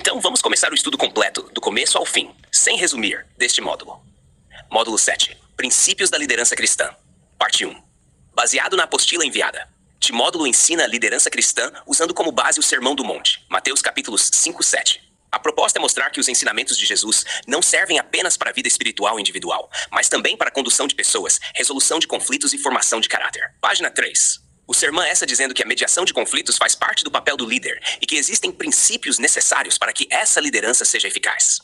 Então vamos começar o estudo completo, do começo ao fim, sem resumir, deste módulo. Módulo 7. Princípios da liderança cristã. Parte 1. Baseado na apostila enviada. Este módulo ensina a liderança cristã usando como base o Sermão do Monte, Mateus capítulos 5 e 7. A proposta é mostrar que os ensinamentos de Jesus não servem apenas para a vida espiritual individual, mas também para a condução de pessoas, resolução de conflitos e formação de caráter. Página 3. O sermão é essa dizendo que a mediação de conflitos faz parte do papel do líder e que existem princípios necessários para que essa liderança seja eficaz.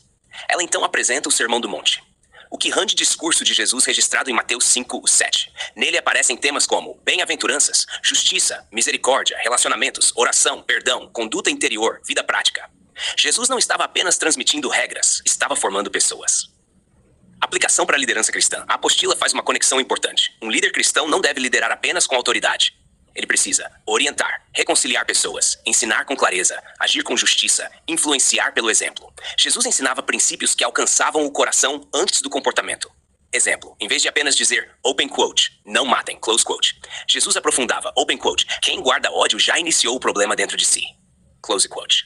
Ela então apresenta o Sermão do Monte. O grande discurso de Jesus registrado em Mateus 5, 7. Nele aparecem temas como bem-aventuranças, justiça, misericórdia, relacionamentos, oração, perdão, conduta interior, vida prática. Jesus não estava apenas transmitindo regras, estava formando pessoas. Aplicação para a liderança cristã. A apostila faz uma conexão importante. Um líder cristão não deve liderar apenas com autoridade. Ele precisa orientar, reconciliar pessoas, ensinar com clareza, agir com justiça, influenciar pelo exemplo. Jesus ensinava princípios que alcançavam o coração antes do comportamento. Exemplo, em vez de apenas dizer, open quote, não matem, close quote, Jesus aprofundava, open quote, quem guarda ódio já iniciou o problema dentro de si, close quote.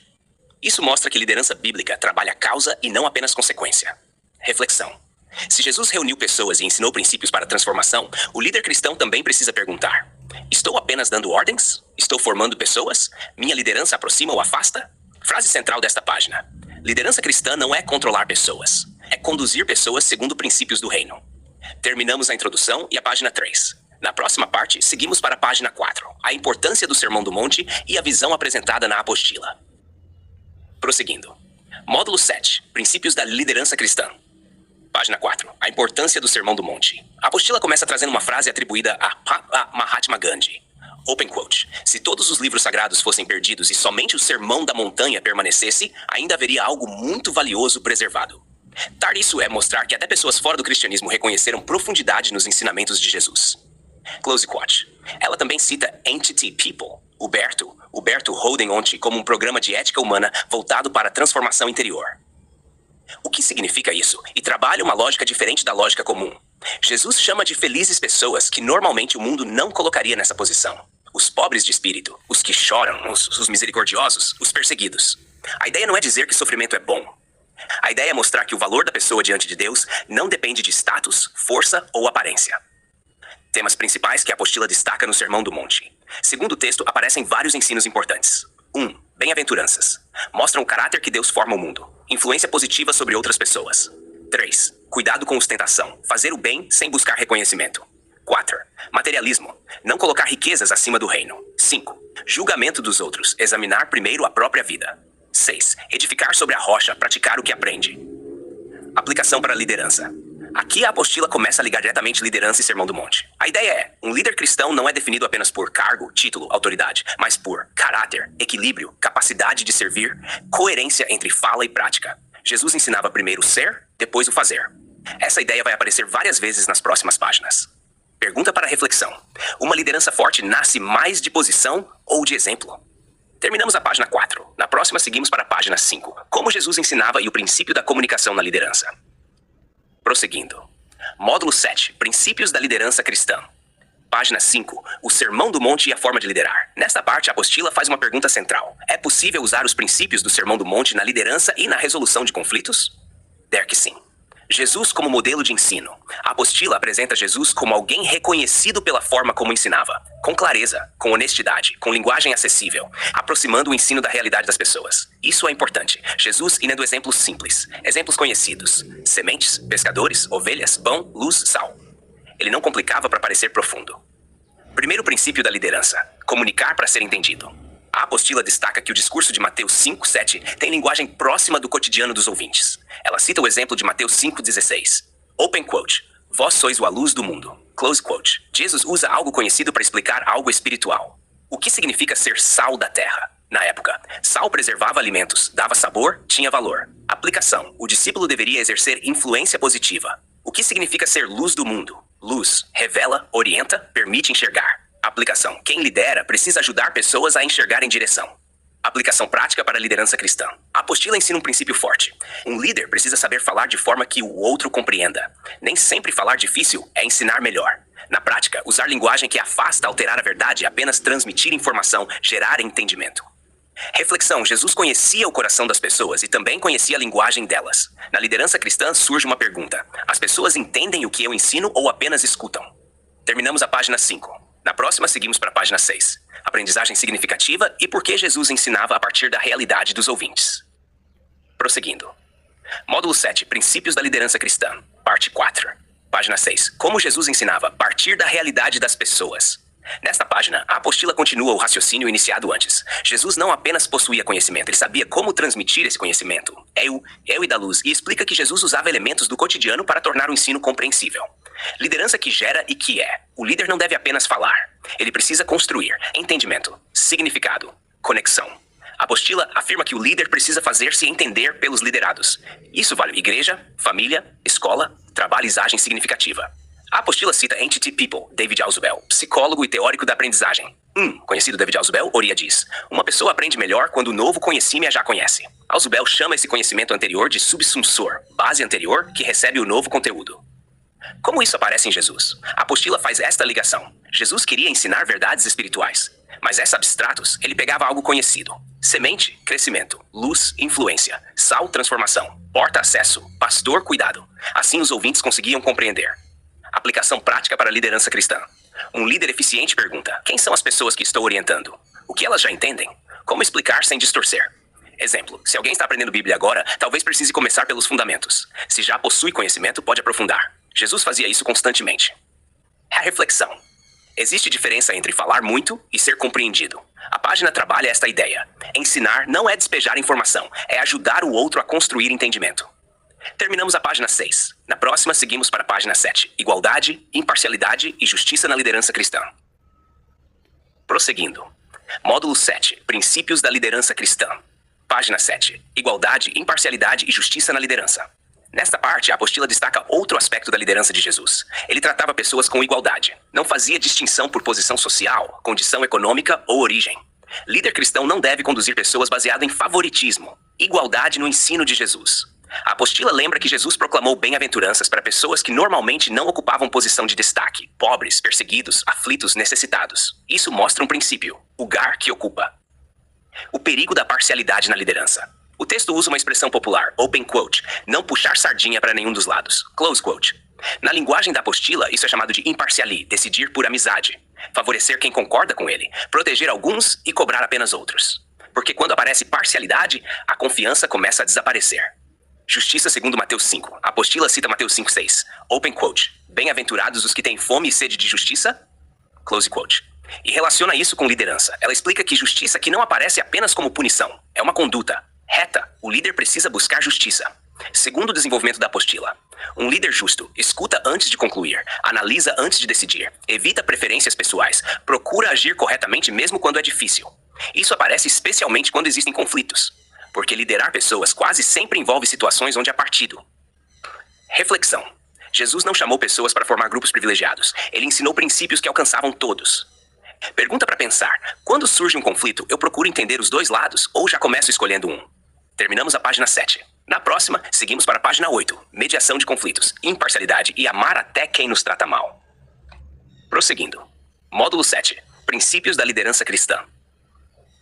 Isso mostra que liderança bíblica trabalha causa e não apenas consequência. Reflexão. Se Jesus reuniu pessoas e ensinou princípios para a transformação, o líder cristão também precisa perguntar: estou apenas dando ordens? Estou formando pessoas? Minha liderança aproxima ou afasta? Frase central desta página. Liderança cristã não é controlar pessoas. É conduzir pessoas segundo princípios do reino. Terminamos a introdução e a página 3. Na próxima parte, seguimos para a página 4. A importância do Sermão do Monte e a visão apresentada na apostila. Prosseguindo. Módulo 7. Princípios da liderança cristã. Página 4. A importância do Sermão do Monte. A apostila começa trazendo uma frase atribuída a Mahatma Gandhi. Open quote. Se todos os livros sagrados fossem perdidos e somente o Sermão da Montanha permanecesse, ainda haveria algo muito valioso preservado. Dar isso é mostrar que até pessoas fora do cristianismo reconheceram profundidade nos ensinamentos de Jesus. Close quote. Ela também cita Entity People, Huberto Holden-Onti, como um programa de ética humana voltado para a transformação interior. O que significa isso? E trabalha uma lógica diferente da lógica comum. Jesus chama de felizes pessoas que normalmente o mundo não colocaria nessa posição. Os pobres de espírito, os que choram, os misericordiosos, os perseguidos. A ideia não é dizer que sofrimento é bom. A ideia é mostrar que o valor da pessoa diante de Deus não depende de status, força ou aparência. Temas principais que a apostila destaca no Sermão do Monte. Segundo o texto, aparecem vários ensinos importantes. 1. Bem-aventuranças. Mostram o caráter que Deus forma o mundo. Influência positiva sobre outras pessoas. 3. Cuidado com ostentação. Fazer o bem sem buscar reconhecimento. 4. Materialismo. Não colocar riquezas acima do reino. 5. Julgamento dos outros. Examinar primeiro a própria vida. 6. Edificar sobre a rocha. Praticar o que aprende. Aplicação para a liderança. Aqui a apostila começa a ligar diretamente liderança e Sermão do Monte. A ideia é, um líder cristão não é definido apenas por cargo, título, autoridade, mas por caráter, equilíbrio, capacidade de servir, coerência entre fala e prática. Jesus ensinava primeiro o ser, depois o fazer. Essa ideia vai aparecer várias vezes nas próximas páginas. Pergunta para reflexão. Uma liderança forte nasce mais de posição ou de exemplo? Terminamos a página 4. Na próxima seguimos para a página 5. Como Jesus ensinava e o princípio da comunicação na liderança. Prosseguindo. Módulo 7. Princípios da liderança cristã. Página 5. O Sermão do Monte e a forma de liderar. Nesta parte, a apostila faz uma pergunta central. É possível usar os princípios do Sermão do Monte na liderança e na resolução de conflitos? Der que sim. Jesus como modelo de ensino. A apostila apresenta Jesus como alguém reconhecido pela forma como ensinava. Com clareza, com honestidade, com linguagem acessível, aproximando o ensino da realidade das pessoas. Isso é importante. Jesus indo exemplos simples, exemplos conhecidos. Sementes, pescadores, ovelhas, pão, luz, sal. Ele não complicava para parecer profundo. Primeiro princípio da liderança. Comunicar para ser entendido. A apostila destaca que o discurso de Mateus 5, 7 tem linguagem próxima do cotidiano dos ouvintes. Ela cita o exemplo de Mateus 5, 16. Open quote. Vós sois a luz do mundo. Close quote. Jesus usa algo conhecido para explicar algo espiritual. O que significa ser sal da terra? Na época, sal preservava alimentos, dava sabor, tinha valor. Aplicação. O discípulo deveria exercer influência positiva. O que significa ser luz do mundo? Luz. Revela, orienta, permite enxergar. Aplicação. Quem lidera precisa ajudar pessoas a enxergarem direção. Aplicação prática para a liderança cristã. A apostila ensina um princípio forte. Um líder precisa saber falar de forma que o outro compreenda. Nem sempre falar difícil é ensinar melhor. Na prática, usar linguagem que afasta alterar a verdade e apenas transmitir informação, gerar entendimento. Reflexão: Jesus conhecia o coração das pessoas e também conhecia a linguagem delas. Na liderança cristã surge uma pergunta: as pessoas entendem o que eu ensino ou apenas escutam? Terminamos a página 5. Na próxima, seguimos para a página 6. Aprendizagem significativa e por que Jesus ensinava a partir da realidade dos ouvintes. Prosseguindo. Módulo 7. Princípios da liderança cristã. Parte 4. Página 6. Como Jesus ensinava a partir da realidade das pessoas. Nesta página, a apostila continua o raciocínio iniciado antes. Jesus não apenas possuía conhecimento, ele sabia como transmitir esse conhecimento. Eu e da luz, e explica que Jesus usava elementos do cotidiano para tornar o ensino compreensível. Liderança que gera e que é. O líder não deve apenas falar. Ele precisa construir entendimento, significado, conexão. A apostila afirma que o líder precisa fazer-se entender pelos liderados. Isso vale igreja, família, escola, trabalhizagem significativa. A apostila cita Entity People, David Ausubel, psicólogo e teórico da aprendizagem. Conhecido David Ausubel, Oria diz: uma pessoa aprende melhor quando o novo conhecimento a já conhece. Ausubel chama esse conhecimento anterior de subsunsor, base anterior que recebe o novo conteúdo. Como isso aparece em Jesus? A apostila faz esta ligação. Jesus queria ensinar verdades espirituais, mas esses abstratos, ele pegava algo conhecido. Semente, crescimento. Luz, influência. Sal, transformação. Porta, acesso. Pastor, cuidado. Assim os ouvintes conseguiam compreender. Aplicação prática para a liderança cristã. Um líder eficiente pergunta: quem são as pessoas que estou orientando? O que elas já entendem? Como explicar sem distorcer? Exemplo: se alguém está aprendendo Bíblia agora, talvez precise começar pelos fundamentos. Se já possui conhecimento, pode aprofundar. Jesus fazia isso constantemente. A reflexão. Existe diferença entre falar muito e ser compreendido. A página trabalha esta ideia. Ensinar não é despejar informação, é ajudar o outro a construir entendimento. Terminamos a página 6. Na próxima, seguimos para a página 7. Igualdade, imparcialidade e justiça na liderança cristã. Prosseguindo. Módulo 7. Princípios da liderança cristã. Página 7. Igualdade, imparcialidade e justiça na liderança. Nesta parte, a apostila destaca outro aspecto da liderança de Jesus. Ele tratava pessoas com igualdade. Não fazia distinção por posição social, condição econômica ou origem. Líder cristão não deve conduzir pessoas baseado em favoritismo. Igualdade no ensino de Jesus. A apostila lembra que Jesus proclamou bem-aventuranças para pessoas que normalmente não ocupavam posição de destaque, pobres, perseguidos, aflitos, necessitados. Isso mostra um princípio: o lugar que ocupa. O perigo da parcialidade na liderança. O texto usa uma expressão popular, open quote, não puxar sardinha para nenhum dos lados, close quote. Na linguagem da apostila, isso é chamado de imparciali, decidir por amizade, favorecer quem concorda com ele, proteger alguns e cobrar apenas outros. Porque quando aparece parcialidade, a confiança começa a desaparecer. Justiça segundo Mateus 5. A apostila cita Mateus 5:6. Open quote. Bem-aventurados os que têm fome e sede de justiça? Close quote. E relaciona isso com liderança. Ela explica que justiça aqui não aparece apenas como punição. É uma conduta reta. O líder precisa buscar justiça. Segundo o desenvolvimento da apostila, um líder justo escuta antes de concluir, analisa antes de decidir, evita preferências pessoais, procura agir corretamente mesmo quando é difícil. Isso aparece especialmente quando existem conflitos. Porque liderar pessoas quase sempre envolve situações onde há partido. Reflexão. Jesus não chamou pessoas para formar grupos privilegiados. Ele ensinou princípios que alcançavam todos. Pergunta para pensar: quando surge um conflito, eu procuro entender os dois lados ou já começo escolhendo um? Terminamos a página 7. Na próxima, seguimos para a página 8. Mediação de conflitos, imparcialidade e amar até quem nos trata mal. Prosseguindo. Módulo 7. Princípios da liderança cristã.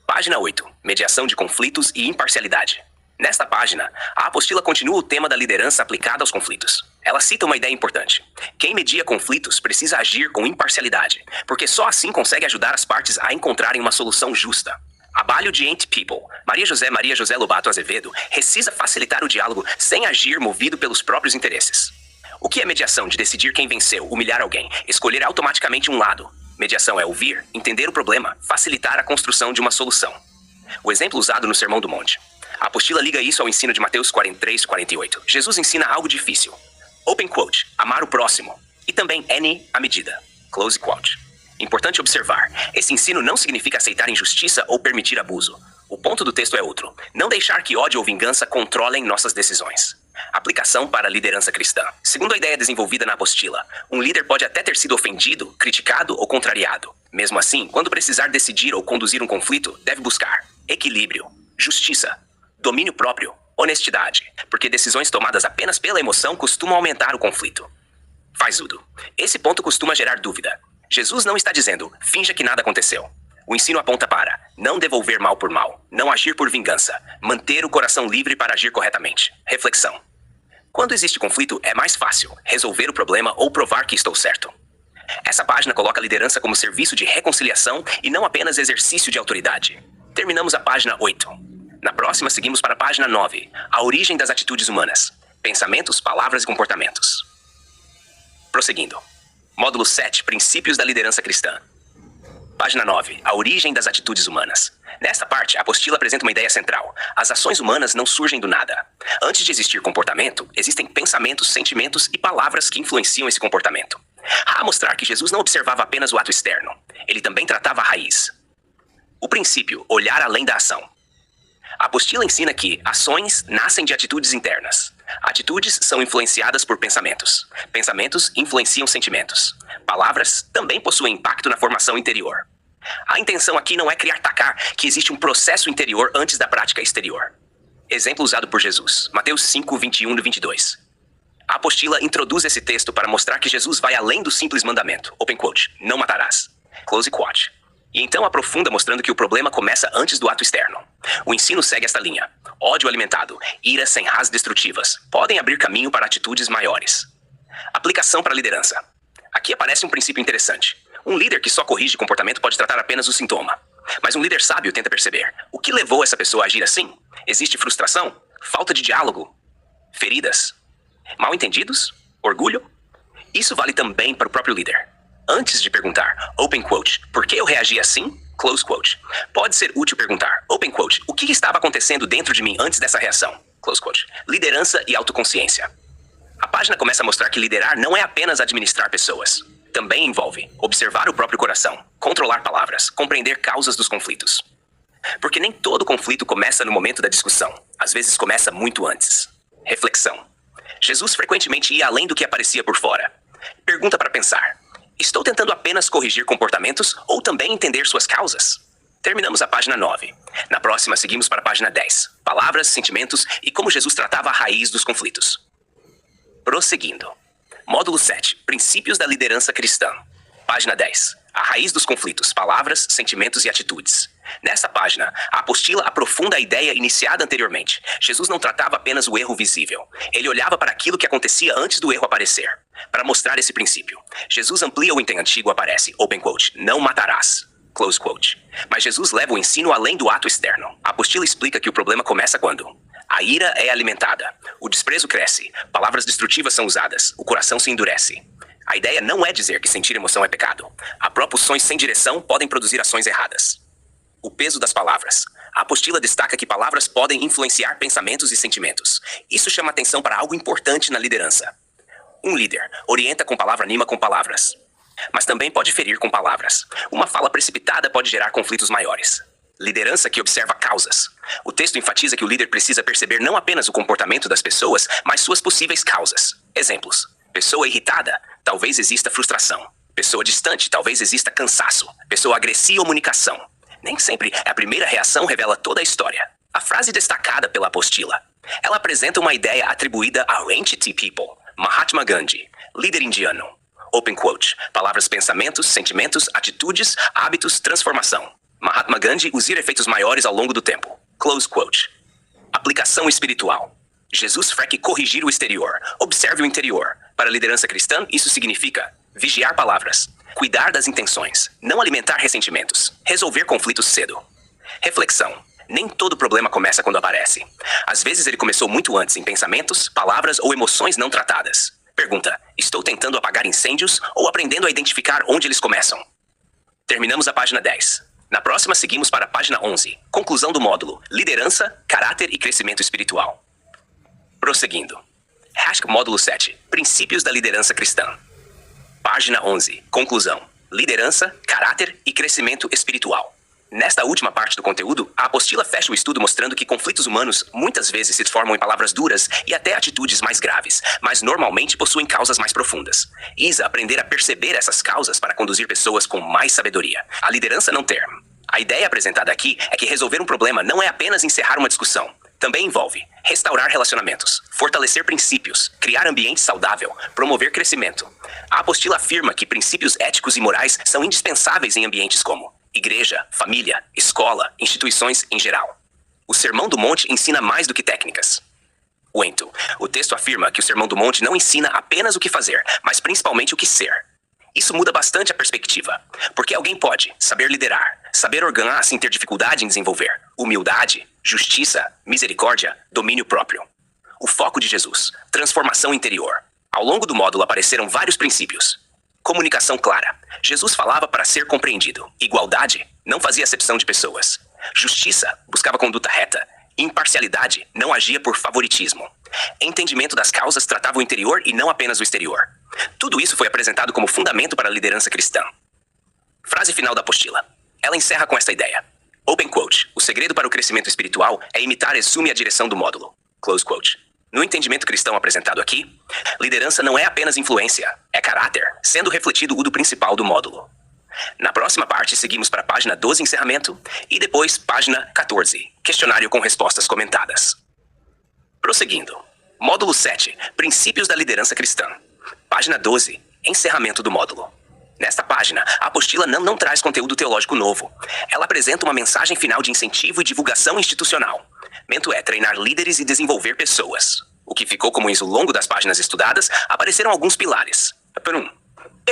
Página 8. Mediação de conflitos e imparcialidade. Nesta página, a apostila continua o tema da liderança aplicada aos conflitos. Ela cita uma ideia importante. Quem media conflitos precisa agir com imparcialidade, porque só assim consegue ajudar as partes a encontrarem uma solução justa. Abalho de Ent People. Maria José Lobato Azevedo precisa facilitar o diálogo sem agir movido pelos próprios interesses. O que é mediação? De decidir quem venceu, humilhar alguém, escolher automaticamente um lado. Mediação é ouvir, entender o problema, facilitar a construção de uma solução. O exemplo usado no Sermão do Monte. A apostila liga isso ao ensino de Mateus 43, 48. Jesus ensina algo difícil. Open quote, amar o próximo. E também N, a medida. Close quote. Importante observar, esse ensino não significa aceitar injustiça ou permitir abuso. O ponto do texto é outro. Não deixar que ódio ou vingança controlem nossas decisões. Aplicação para a liderança cristã. Segundo a ideia desenvolvida na apostila, um líder pode até ter sido ofendido, criticado ou contrariado. Mesmo assim, quando precisar decidir ou conduzir um conflito, deve buscar equilíbrio, justiça, domínio próprio, honestidade, porque decisões tomadas apenas pela emoção costumam aumentar o conflito. Faz tudo. Esse ponto costuma gerar dúvida. Jesus não está dizendo, finja que nada aconteceu. O ensino aponta para não devolver mal por mal, não agir por vingança, manter o coração livre para agir corretamente. Reflexão. Quando existe conflito, é mais fácil resolver o problema ou provar que estou certo. Essa página coloca a liderança como serviço de reconciliação e não apenas exercício de autoridade. Terminamos a página 8. Na próxima, seguimos para a página 9, a origem das atitudes humanas, pensamentos, palavras e comportamentos. Prosseguindo. Módulo 7, princípios da liderança cristã. Página 9, a origem das atitudes humanas. Nesta parte, a apostila apresenta uma ideia central. As ações humanas não surgem do nada. Antes de existir comportamento, existem pensamentos, sentimentos e palavras que influenciam esse comportamento. Há a mostrar que Jesus não observava apenas o ato externo. Ele também tratava a raiz. O princípio, olhar além da ação. A apostila ensina que ações nascem de atitudes internas. Atitudes são influenciadas por pensamentos. Pensamentos influenciam sentimentos. Palavras também possuem impacto na formação interior. A intenção aqui não é criar que existe um processo interior antes da prática exterior. Exemplo usado por Jesus, Mateus 5, 21 e 22. A apostila introduz esse texto para mostrar que Jesus vai além do simples mandamento, open quote, não matarás, close quote. E então aprofunda mostrando que o problema começa antes do ato externo. O ensino segue esta linha. Ódio alimentado, ira sem raiz destrutivas, podem abrir caminho para atitudes maiores. Aplicação para a liderança. Aqui aparece um princípio interessante. Um líder que só corrige comportamento pode tratar apenas o sintoma. Mas um líder sábio tenta perceber. O que levou essa pessoa a agir assim? Existe frustração? Falta de diálogo? Feridas? Mal-entendidos? Orgulho? Isso vale também para o próprio líder. Antes de perguntar, open quote, por que eu reagi assim? Close quote. Pode ser útil perguntar, open quote, o que estava acontecendo dentro de mim antes dessa reação? Close quote. Liderança e autoconsciência. A página começa a mostrar que liderar não é apenas administrar pessoas. Também envolve observar o próprio coração, controlar palavras, compreender causas dos conflitos. Porque nem todo conflito começa no momento da discussão. Às vezes começa muito antes. Reflexão. Jesus frequentemente ia além do que aparecia por fora. Pergunta para pensar. Estou tentando apenas corrigir comportamentos ou também entender suas causas? Terminamos a página 9. Na próxima, seguimos para a página 10. Palavras, sentimentos e como Jesus tratava a raiz dos conflitos. Prosseguindo. Módulo 7. Princípios da liderança cristã. Página 10. A raiz dos conflitos, palavras, sentimentos e atitudes. Nesta página, a apostila aprofunda a ideia iniciada anteriormente. Jesus não tratava apenas o erro visível. Ele olhava para aquilo que acontecia antes do erro aparecer. Para mostrar esse princípio, Jesus amplia o item antigo aparece, open quote, não matarás, close quote. Mas Jesus leva o ensino além do ato externo. A apostila explica que o problema começa quando a ira é alimentada, o desprezo cresce, palavras destrutivas são usadas, o coração se endurece. A ideia não é dizer que sentir emoção é pecado. Há propulsões sem direção podem produzir ações erradas. O peso das palavras. A apostila destaca que palavras podem influenciar pensamentos e sentimentos. Isso chama atenção para algo importante na liderança. Um líder orienta com palavra, anima com palavras. Mas também pode ferir com palavras. Uma fala precipitada pode gerar conflitos maiores. Liderança que observa causas. O texto enfatiza que o líder precisa perceber não apenas o comportamento das pessoas, mas suas possíveis causas. Exemplos. Pessoa irritada, talvez exista frustração. Pessoa distante, talvez exista cansaço. Pessoa agressiva ou comunicação. Nem sempre a primeira reação revela toda a história. A frase destacada pela apostila. Ela apresenta uma ideia atribuída ao Entity People, Mahatma Gandhi, líder indiano. Open quote. Palavras, pensamentos, sentimentos, atitudes, hábitos, transformação. Mahatma Gandhi, usar efeitos maiores ao longo do tempo. Close quote. Aplicação espiritual. Jesus freque corrigir o exterior. Observe o interior. Para a liderança cristã, isso significa vigiar palavras, cuidar das intenções, não alimentar ressentimentos, resolver conflitos cedo. Reflexão. Nem todo problema começa quando aparece. Às vezes ele começou muito antes em pensamentos, palavras ou emoções não tratadas. Pergunta, estou tentando apagar incêndios ou aprendendo a identificar onde eles começam? Terminamos a página 10. Na próxima seguimos para a página 11. Conclusão do módulo, liderança, caráter e crescimento espiritual. Prosseguindo. Módulo 7. Princípios da liderança cristã. Página 11. Conclusão. Liderança, caráter e crescimento espiritual. Nesta última parte do conteúdo, a apostila fecha o estudo mostrando que conflitos humanos muitas vezes se transformam em palavras duras e até atitudes mais graves, mas normalmente possuem causas mais profundas. Isa aprender a perceber essas causas para conduzir pessoas com mais sabedoria. A liderança não ter. A ideia apresentada aqui é que resolver um problema não é apenas encerrar uma discussão. Também envolve restaurar relacionamentos, fortalecer princípios, criar ambiente saudável, promover crescimento. A apostila afirma que princípios éticos e morais são indispensáveis em ambientes como igreja, família, escola, instituições em geral. O Sermão do Monte ensina mais do que técnicas. Wento. O texto afirma que o Sermão do Monte não ensina apenas o que fazer, mas principalmente o que ser. Isso muda bastante a perspectiva, porque alguém pode saber liderar, saber ordenar sem ter dificuldade em desenvolver humildade, justiça, misericórdia, domínio próprio. O foco de Jesus, transformação interior. Ao longo do módulo apareceram vários princípios. Comunicação clara. Jesus falava para ser compreendido. Igualdade, não fazia acepção de pessoas. Justiça, buscava conduta reta. Imparcialidade, não agia por favoritismo. Entendimento das causas, tratava o interior e não apenas o exterior. Tudo isso foi apresentado como fundamento para a liderança cristã. Frase final da apostila. Ela encerra com esta ideia. Open quote. O segredo para o crescimento espiritual é imitar e assume a direção do módulo. Close quote. No entendimento cristão apresentado aqui, liderança não é apenas influência, é caráter, sendo refletido o do principal do módulo. Na próxima parte, seguimos para a página 12, encerramento, e depois página 14, questionário com respostas comentadas. Prosseguindo. Módulo 7, princípios da liderança cristã. Página 12, encerramento do módulo. Nesta página, a apostila não traz conteúdo teológico novo. Ela apresenta uma mensagem final de incentivo e divulgação institucional. Mento é treinar líderes e desenvolver pessoas. O que ficou como isso ao longo das páginas estudadas, apareceram alguns pilares. Por 1.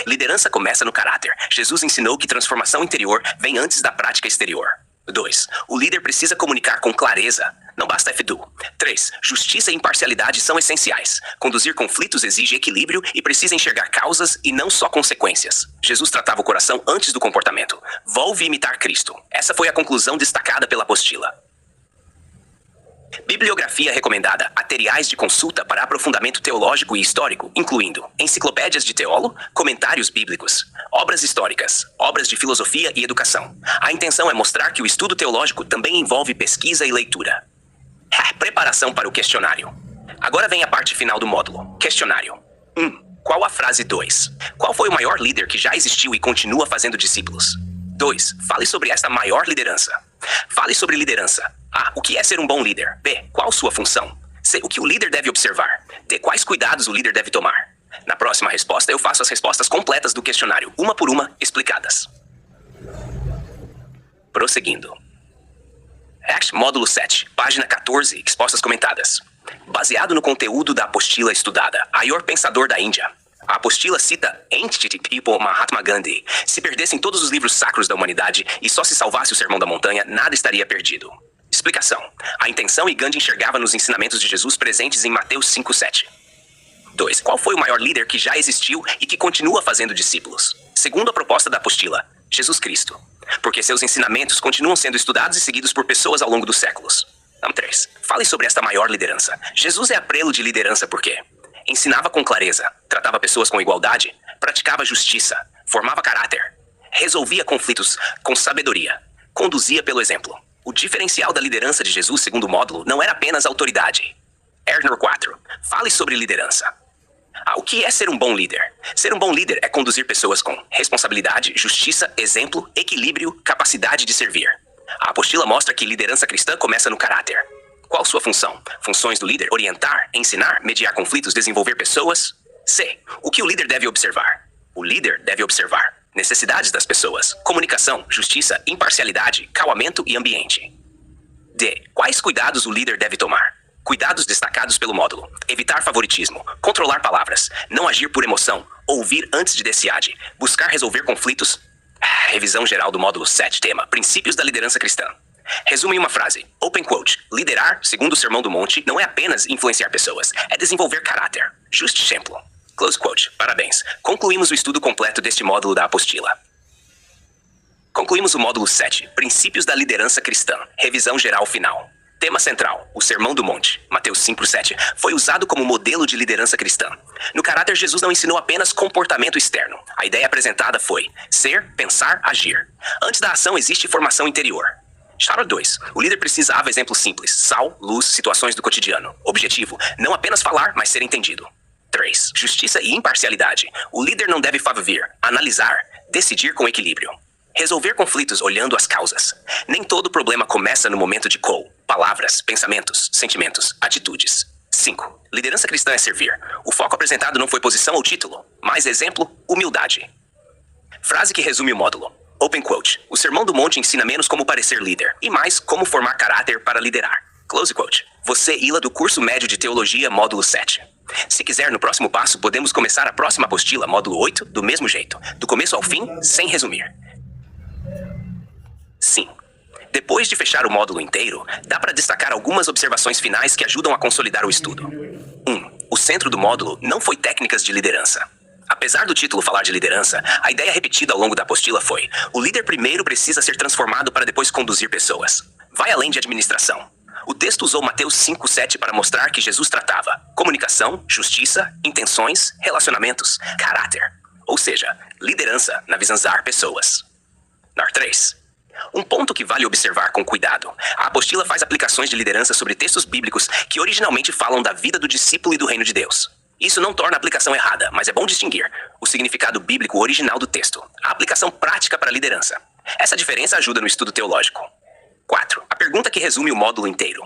Liderança começa no caráter. Jesus ensinou que transformação interior vem antes da prática exterior. 2. O líder precisa comunicar com clareza. Não basta FDU. 3. Justiça e imparcialidade são essenciais. Conduzir conflitos exige equilíbrio e precisa enxergar causas e não só consequências. Jesus tratava o coração antes do comportamento. Volve imitar Cristo. Essa foi a conclusão destacada pela apostila. Bibliografia recomendada. Materiais de consulta para aprofundamento teológico e histórico, incluindo enciclopédias de teólogo, comentários bíblicos, obras históricas, obras de filosofia e educação. A intenção é mostrar que o estudo teológico também envolve pesquisa e leitura. Preparação para o questionário. Agora vem a parte final do módulo. Questionário. 1. Qual a frase 2? Qual foi o maior líder que já existiu e continua fazendo discípulos? 2. Fale sobre esta maior liderança. Fale sobre liderança. A. O que é ser um bom líder? B. Qual sua função? C. O que o líder deve observar? D. Quais cuidados o líder deve tomar? Na próxima resposta, eu faço as respostas completas do questionário, uma por uma, explicadas. Prosseguindo. Módulo 7, página 14, respostas comentadas. Baseado no conteúdo da apostila estudada, maior pensador da Índia. A apostila cita Entity People Mahatma Gandhi. Se perdessem todos os livros sacros da humanidade e só se salvasse o Sermão da Montanha, nada estaria perdido. Explicação. A intenção e Gandhi enxergava nos ensinamentos de Jesus presentes em Mateus 5:7. 2. Qual foi o maior líder que já existiu e que continua fazendo discípulos? Segundo a proposta da apostila, Jesus Cristo. Porque seus ensinamentos continuam sendo estudados e seguidos por pessoas ao longo dos séculos. 3. Fale sobre esta maior liderança. Jesus é aprelo de liderança porque ensinava com clareza, tratava pessoas com igualdade, praticava justiça, formava caráter, resolvia conflitos com sabedoria, conduzia pelo exemplo. O diferencial da liderança de Jesus, segundo o módulo, não era apenas autoridade. Ernor 4. Fale sobre liderança. O que é ser um bom líder? Ser um bom líder é conduzir pessoas com responsabilidade, justiça, exemplo, equilíbrio, capacidade de servir. A apostila mostra que liderança cristã começa no caráter. Qual sua função? Funções do líder: orientar, ensinar, mediar conflitos, desenvolver pessoas. C. O que o líder deve observar? O líder deve observar necessidades das pessoas, comunicação, justiça, imparcialidade, calmamento e ambiente. D. Quais cuidados o líder deve tomar? Cuidados destacados pelo módulo: evitar favoritismo, controlar palavras, não agir por emoção, ouvir antes de decidir, buscar resolver conflitos. Revisão geral do módulo 7, tema: Princípios da liderança cristã. Resumo em uma frase. Open quote. Liderar, segundo o Sermão do Monte, não é apenas influenciar pessoas, é desenvolver caráter. Just exemplo. Close quote. Parabéns. Concluímos o estudo completo deste módulo da apostila. Concluímos o módulo 7, Princípios da liderança cristã. Revisão geral final. Tema central, o Sermão do Monte, Mateus 5:7, foi usado como modelo de liderança cristã. No caráter, Jesus não ensinou apenas comportamento externo. A ideia apresentada foi ser, pensar, agir. Antes da ação existe formação interior. Charo 2. O líder precisava exemplos simples: sal, luz, situações do cotidiano. Objetivo: não apenas falar, mas ser entendido. 3. Justiça e imparcialidade. O líder não deve favorir, analisar, decidir com equilíbrio. Resolver conflitos olhando as causas. Nem todo problema começa no momento de palavras, pensamentos, sentimentos, atitudes. 5. Liderança cristã é servir. O foco apresentado não foi posição ou título, mas exemplo, humildade. Frase que resume o módulo. Open quote. O Sermão do Monte ensina menos como parecer líder e mais como formar caráter para liderar. Close quote. Você Ila do curso médio de teologia, módulo 7. Se quiser, no próximo passo, podemos começar a próxima apostila, módulo 8, do mesmo jeito, do começo ao fim, sem resumir. Sim. Depois de fechar o módulo inteiro, dá para destacar algumas observações finais que ajudam a consolidar o estudo. 1. O centro do módulo não foi técnicas de liderança. Apesar do título falar de liderança, a ideia repetida ao longo da apostila foi: o líder primeiro precisa ser transformado para depois conduzir pessoas. Vai além de administração. O texto usou Mateus 5:7 para mostrar que Jesus tratava comunicação, justiça, intenções, relacionamentos, caráter. Ou seja, liderança na visão de pessoas. 3. Um ponto que vale observar com cuidado. A apostila faz aplicações de liderança sobre textos bíblicos que originalmente falam da vida do discípulo e do reino de Deus. Isso não torna a aplicação errada, mas é bom distinguir o significado bíblico original do texto, a aplicação prática para a liderança. Essa diferença ajuda no estudo teológico. 4. A pergunta que resume o módulo inteiro.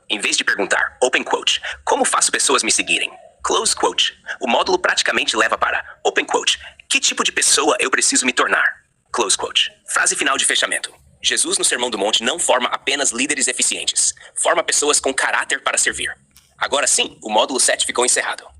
Em vez de perguntar, open quote, como faço pessoas me seguirem? Close quote. O módulo praticamente leva para, open quote, que tipo de pessoa eu preciso me tornar? Close quote. Frase final de fechamento. Jesus no Sermão do Monte não forma apenas líderes eficientes, forma pessoas com caráter para servir. Agora sim, o módulo 7 ficou encerrado.